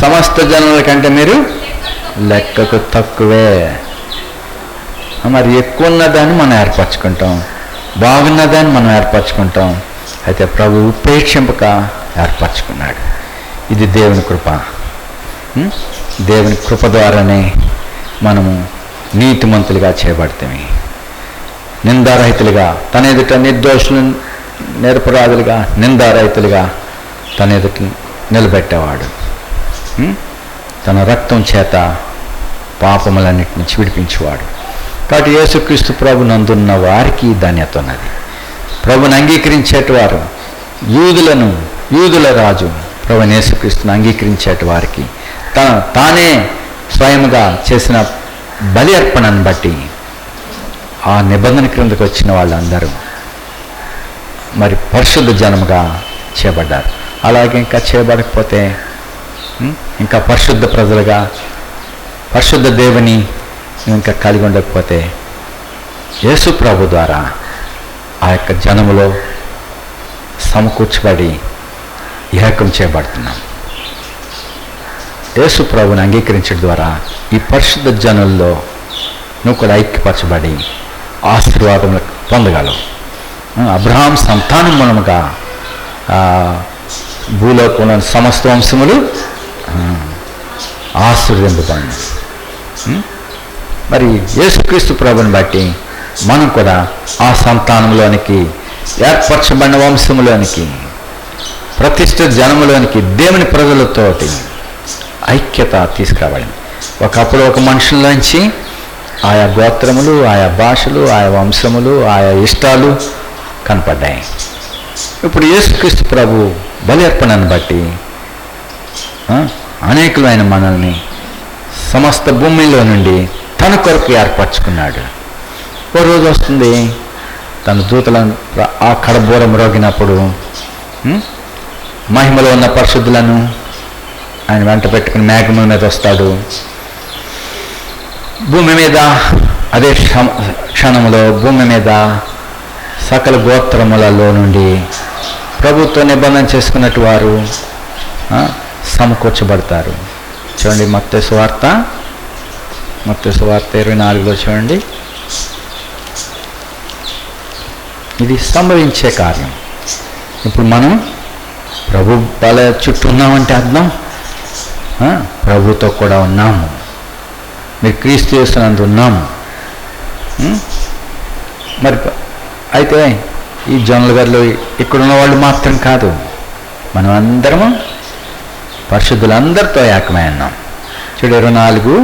సమస్త జనుల కంటే మీరు లెక్కకు తక్కువే. మరి ఎక్కువ ఉన్నదాన్ని మనం ఏర్పరచుకుంటాం, బాగున్నదాన్ని మనం ఏర్పరచుకుంటాం. అయితే ప్రభు ఉపేక్షింపక ఏర్పరచుకున్నాడు. ఇది దేవుని కృప. దేవుని కృప ద్వారానే మనము నీతిమంతులుగా చేయబడతాము, నిందారహితులుగా, తన ఎదుట నిర్దోషులు నిరపరాధులుగా, నిందారహితులుగా తన ఎదుట నిలబెట్టేవాడు. తన రక్తం చేత పాపములన్నిటి నుంచి విడిపించేవాడు. కాబట్టి యేసుక్రీస్తు ప్రభు నందున్న వారికి ధన్యత ఉన్నది. ప్రభుని అంగీకరించేటివారు, యూదుల రాజు ప్రభుని యేసుక్రీస్తుని అంగీకరించేటి వారికి తానే స్వయముగా చేసిన బలి అర్పణను బట్టి ఆ నిబంధన క్రిందకు వచ్చిన వాళ్ళందరూ మరి పరిశుద్ధ జనముగా చేయబడ్డారు. అలాగే ఇంకా చేయబడకపోతే, ఇంకా పరిశుద్ధ ప్రజలుగా పరిశుద్ధ దేవుని ఇంకా కలిగి ఉండకపోతే యేసు ప్రభు ద్వారా ఆ యొక్క జనములో సమకూర్చబడి ఏకం చేయబడుతున్నాం. యేసు ప్రభుని అంగీకరించడం ద్వారా ఈ పరిశుద్ధ జనుల్లో నువ్వు కూడా ఐక్యపరచబడి ఆశీర్వాదములు పొందగలవు. అబ్రహాం సంతానం మూలముగా భూలోకంలోని సమస్త వంశములు ఆశీర్వదింపబడిన. మరి యేసుక్రీస్తు ప్రభుని బట్టి మనం కూడా ఆ సంతానంలోనికి, ఏర్పరచబడిన వంశములోనికి, ప్రతిష్ఠిత జనములోనికి, దేవుని ప్రజలతోటి ఐక్యత తీసుకురాబడింది. ఒకప్పుడు ఒక మనుషుల్లోంచి ఆయా గోత్రములు, ఆయా భాషలు, ఆయా వంశములు, ఆయా ఇష్టాలు కనపడ్డాయి. ఇప్పుడు యేసుక్రీస్తు ప్రభు బలి అర్పణను బట్టి అనేకులైన మనల్ని సమస్త భూమిలో నుండి తన కొరకు ఏర్పరచుకున్నాడు. ఓ రోజు వస్తుంది, తన దూతలను ఆ కడబూరం రోగినప్పుడు మహిమలో ఉన్న పరిశుద్ధులను ఆయన వెంట పెట్టుకుని మేఘముల మీద వస్తాడు. భూమి మీద అదే క్షణంలో భూమి మీద సకల గోత్రములలో నుండి ప్రభుత్వ నిబంధన చేసుకున్నట్టు వారు సమకూర్చబడతారు. చూడండి, మత్తయి సువార్త 24లో చూడండి. ఇది సంభవించే కార్యం. ఇప్పుడు మనం ప్రభు బల చుట్టూ ఉన్నామంటే అర్థం ప్రభుతో కూడా ఉన్నాము. మీరు క్రీస్తు యేసునందు ఉన్నాము. మరి అయితే ఈ జొన్నల గారిలో ఇక్కడున్న వాళ్ళు మాత్రం కాదు, మనం అందరము పరిశుద్ధులందరితో ఏకమై ఉన్నాం. చూడు 24:30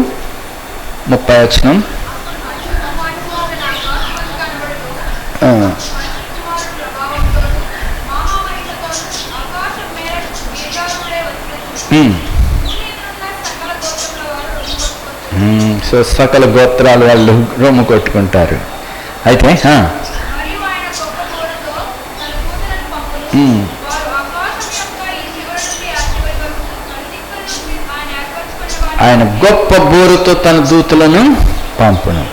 సో సకల గోత్రాలు వాళ్ళు రొమ్ము కొట్టుకుంటారు. అయితే ఆయన గొప్ప బోరుతో తన దూతలను పంపును.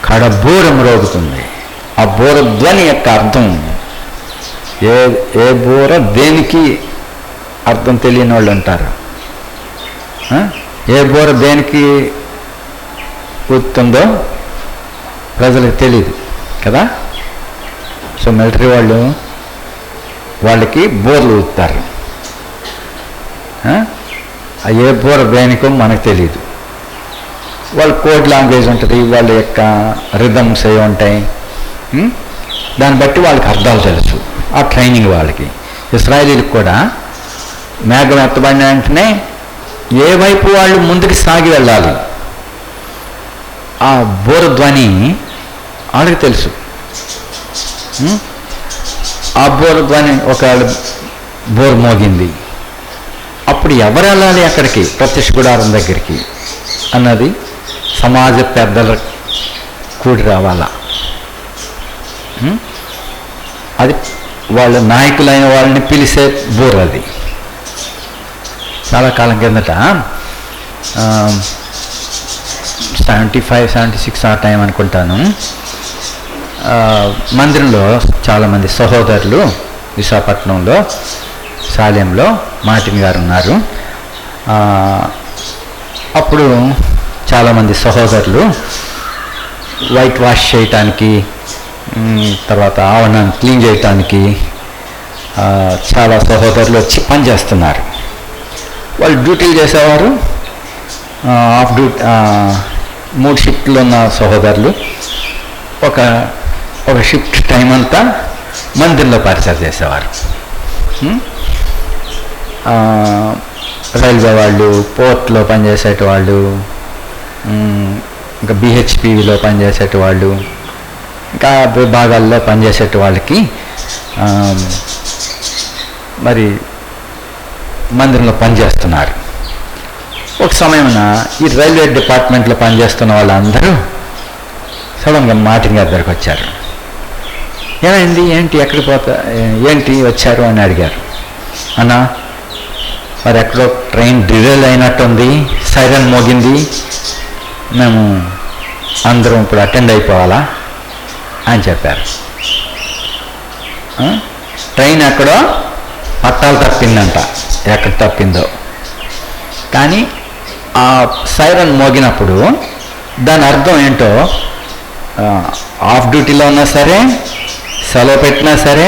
కడబూరం రోగుతుంది. ఆ బోర ధ్వని యొక్క అర్థం, ఏ బోర దేనికి అర్థం తెలియని వాళ్ళు అంటారు. ఏ బోర దేనికి ఊతుందో ప్రజలకు తెలియదు కదా. సో మిలిటరీ వాళ్ళకి బోర్లు ఊతారు. ఏ బోర దేనికో మనకు తెలియదు. వాళ్ళ కోడ్ లాంగ్వేజ్ ఉంటుంది, వాళ్ళ యొక్క రిథమ్స్ అవి ఉంటాయి. దాన్ని బట్టి వాళ్ళకి అర్థాలు తెలుసు. ఆ ట్రైనింగ్ వాళ్ళకి. ఇశ్రాయేలీలకు కూడా మేఘం ఎత్తబడిన వెంటనే ఏ వైపు వాళ్ళు ముందుకు సాగి వెళ్ళాలి, ఆ బోర ధ్వని వాళ్ళకి తెలుసు. ఆ బోర ధ్వని ఒకవేళ బోర్ మోగింది, అప్పుడు ఎవరు వెళ్ళాలి అక్కడికి, ప్రత్యక్ష గుడారం దగ్గరికి అన్నది సమాజ పెద్దల కూడి రావాలా. అది వాళ్ళ నాయకులైన వాళ్ళని పిలిచే బూర. అది చాలా కాలం కిందట 75, 76 ఆ టైం అనుకుంటాను. మందిరంలో చాలామంది సహోదరులు విశాఖపట్నంలో సాలెంలో మార్టిన్ గారు ఉన్నారు. అప్పుడు చాలామంది సహోదరులు వైట్ వాష్ చేయటానికి, తర్వాత ఆవరణను క్లీన్ చేయటానికి చాలా సహోదరులు వచ్చి పనిచేస్తున్నారు. వాళ్ళు డ్యూటీలు చేసేవారు. ఆఫ్ డ్యూటీ 3 షిఫ్ట్లు ఉన్న సహోదరులు ఒక షిఫ్ట్ టైం అంతా మందిరంలో పరిచయం చేసేవారు. రైల్వే వాళ్ళు, పోర్ట్లో పనిచేసేటవాళ్ళు, ఇంకా బిహెచ్పిలో పనిచేసేటవాళ్ళు, ఇంకా విభాగాల్లో పనిచేసేట వాళ్ళకి మరి మందిరంలో పనిచేస్తున్నారు. ఒక సమయమున ఈ రైల్వే డిపార్ట్మెంట్లో పనిచేస్తున్న వాళ్ళందరూ సడన్గా మార్టిన్ గారి దగ్గరికి వచ్చారు. ఏమైంది, ఏంటి, ఎక్కడికి పోతా, ఏంటి వచ్చారు అని అడిగారు. అన్న, మరి ఎక్కడో ట్రైన్ డిరైల్ అయినట్టుంది, సైరన్ మోగింది, మేము అందరం ఇప్పుడు అటెండ్ అయిపోవాలా అని చెప్పారు. ట్రైన్ ఎక్కడో పట్టాలు తప్పిందంట, ఎక్కడ తప్పిందో. కానీ ఆ సైరన్ మోగినప్పుడు దాని అర్థం ఏంటో ఆఫ్ డ్యూటీలో ఉన్నా సరే, సెలవు పెట్టినా సరే,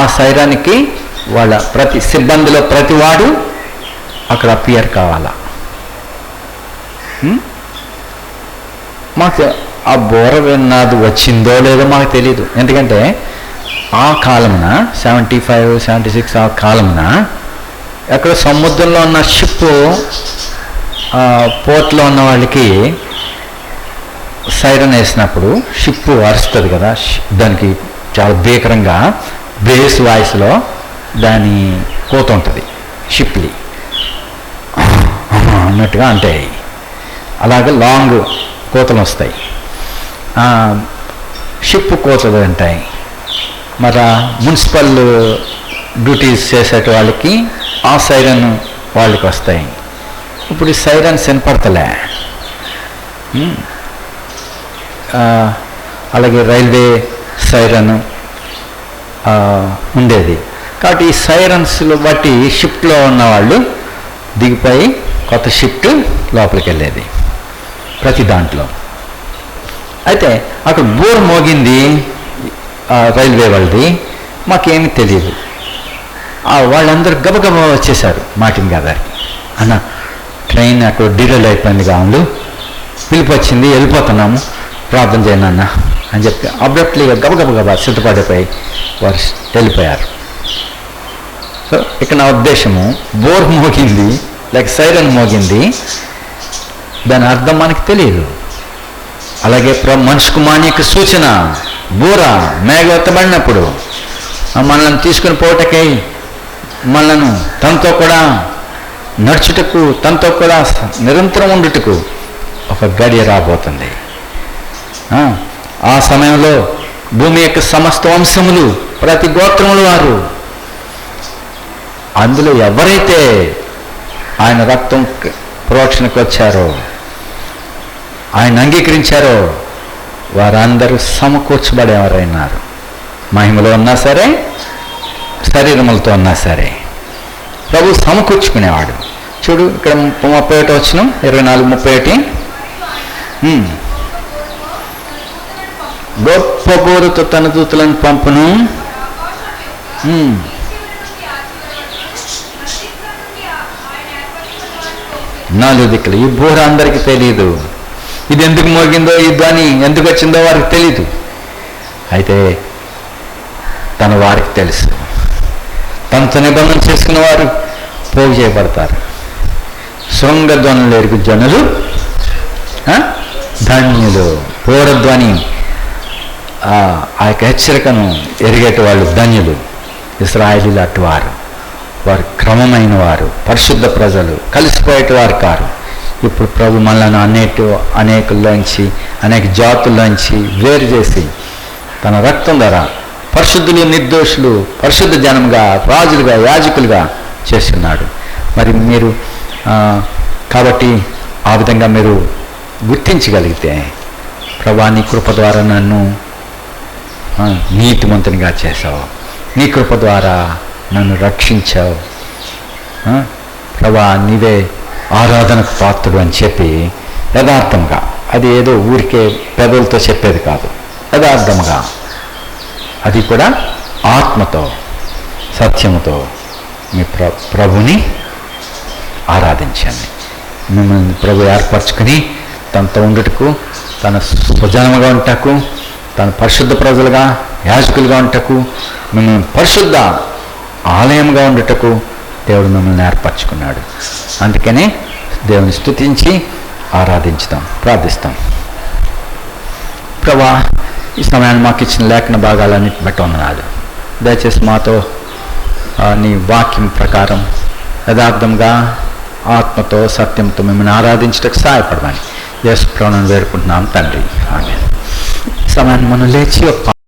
ఆ సైరానికి వాళ్ళ ప్రతి సిబ్బందిలో ప్రతి వాడు అక్కడ అపియర్ కావాలా. మాకు ఆ బోర విన్నది వచ్చిందో లేదో మాకు తెలియదు. ఎందుకంటే ఆ కాలమున 75, 76 ఆ కాలమున ఎక్కడ సముద్రంలో ఉన్న షిప్ పోర్ట్లో ఉన్న వాళ్ళకి సైరన్ వేసినప్పుడు షిప్ అరుస్తుంది కదా, దానికి చాలా భీకరంగా బేస్ వాయిస్లో దాని కోత ఉంటుంది, షిప్లి అన్నట్టుగా ఉంటాయి. అలాగే లాంగ్ కోతలు వస్తాయి, షిప్ కోతలు ఉంటాయి. మరి మున్సిపల్ డ్యూటీస్ చేసేట వాళ్ళకి ఆ సైరన్ వాళ్ళకి వస్తాయి. ఇప్పుడు ఈ సైరన్స్ వినపడతలే. అలాగే రైల్వే సైరన్ ఉండేది. కాబట్టి ఈ సైరన్స్లు బట్టి షిఫ్ట్లో ఉన్నవాళ్ళు దిగిపోయి కొత్త షిఫ్ట్ లోపలికి వెళ్ళేది ప్రతి దాంట్లో. అయితే అక్కడ బోర్ మోగింది రైల్వే వాళ్ళది, మాకేమీ తెలియదు. వాళ్ళందరూ గబగబా వచ్చేసారు మార్టిన్ గారికి. అన్న, ట్రైన్ అక్కడ డిరైల్ అయిపోయింది, కావాలి, పిలుపు వచ్చింది, వెళ్ళిపోతున్నాము, ప్రార్థన చేయండి అన్న అని చెప్పి అబ్రప్ట్లీగా గబగబా సిద్ధపడిపోయి వారు వెళ్ళిపోయారు. సో ఇక్కడ నా ఉద్దేశము, బోర్ మోగింది లేక సైరన్ మోగింది, దాని అర్థం మనకి తెలియదు. అలాగే మనిషి కుమారుని యొక్క సూచన బూర మేఘవెత్తబడినప్పుడు మనల్ని తీసుకుని పోటకై, మనలను తనతో కూడా నడుచుటకు, తనతో కూడా నిరంతరం ఉండుటకు ఒక గడియ రాబోతుంది. ఆ సమయంలో భూమి యొక్క సమస్త వంశములు, ప్రతి గోత్రములు వారు, అందులో ఎవరైతే ఆయన రక్తం ప్రోక్షణకు వచ్చారో, ఆయన అంగీకరించారో వారందరూ సమకూర్చబడేవారైనారు. మహిమలో ఉన్నా సరే, శరీరములతో ఉన్నా సరే ప్రభు సమకూర్చుకునేవాడు. చూడు ఇక్కడ 31 వచ్చిన 24-31, గొప్ప బోరుతో తన దూతలను పంపును, నాలుగు దిక్కులు. ఈ బోర అందరికీ తెలియదు, ఇది ఎందుకు మోగిందో, ఈ ధ్వని ఎందుకు వచ్చిందో వారికి తెలియదు. అయితే తన వారికి తెలుసు. తనతో నిబంధన చేసుకున్న వారు పోగు చేయబడతారు. శృంగధ్వనులు ఎరుగు జనులు ధన్యులు. బోరధ్వని ఆ యొక్క హెచ్చరికను ఎరిగేటి వాళ్ళు ధన్యులు. ఇశ్రాయేలీలు అటువారు, వారు క్రమమైన వారు, పరిశుద్ధ ప్రజలు, కలిసిపోయేటివారు కారు. ఇప్పుడు ప్రభు మనలను అనేకుల్లోంచి, అనేక జాతుల్లోంచి వేరు చేసి తన రక్తం ద్వారా పరిశుద్ధులు, నిర్దోషులు, పరిశుద్ధ జనముగా, రాజులుగా, యాజకులుగా చేస్తున్నాడు. మరి మీరు కాబట్టి ఆ విధంగా మీరు గుర్తించగలిగితే, ప్రభా నీ కృప ద్వారా నన్ను నీతిమంతునిగా చేశావు, నీ కృప ద్వారా నన్ను రక్షించావు, ప్రభా నీవే ఆరాధనకు పాత్రుడు అని చెప్పి యథార్థంగా, అది ఏదో ఊరికే పెదవులతో చెప్పేది కాదు, యథార్థంగా, అది కూడా ఆత్మతో సత్యముతో మీ ప్రభుని ఆరాధించండి. మిమ్మల్ని ప్రభు ఏర్పరచుకొని తనతో ఉండుటకు, తన స్వజనముగా ఉంటకు, తన పరిశుద్ధ ప్రజలుగా, యాజకులుగా ఉంటకు, మిమ్మల్ని పరిశుద్ధ ఆలయంగా ఉండుటకు దేవుడు మిమ్మల్ని ఏర్పరచుకున్నాడు. అందుకనే దేవుని స్తుతించి ఆరాధించుతాం, ప్రార్థిస్తాం. ప్రభా ఈ సమయాన్ని మాకు ఇచ్చిన లేఖన భాగాలన్నిటి బట్టి వందనాలు. దయచేసి మాతో నీ వాక్యం ప్రకారం యథార్థంగా, ఆత్మతో, సత్యంతో మిమ్మల్ని ఆరాధించడానికి సహాయపడమని యేసు ప్రభువును వేడుకుంటున్నాం తండ్రి. ఆమేన్. సమయాన్ని మనం లేచి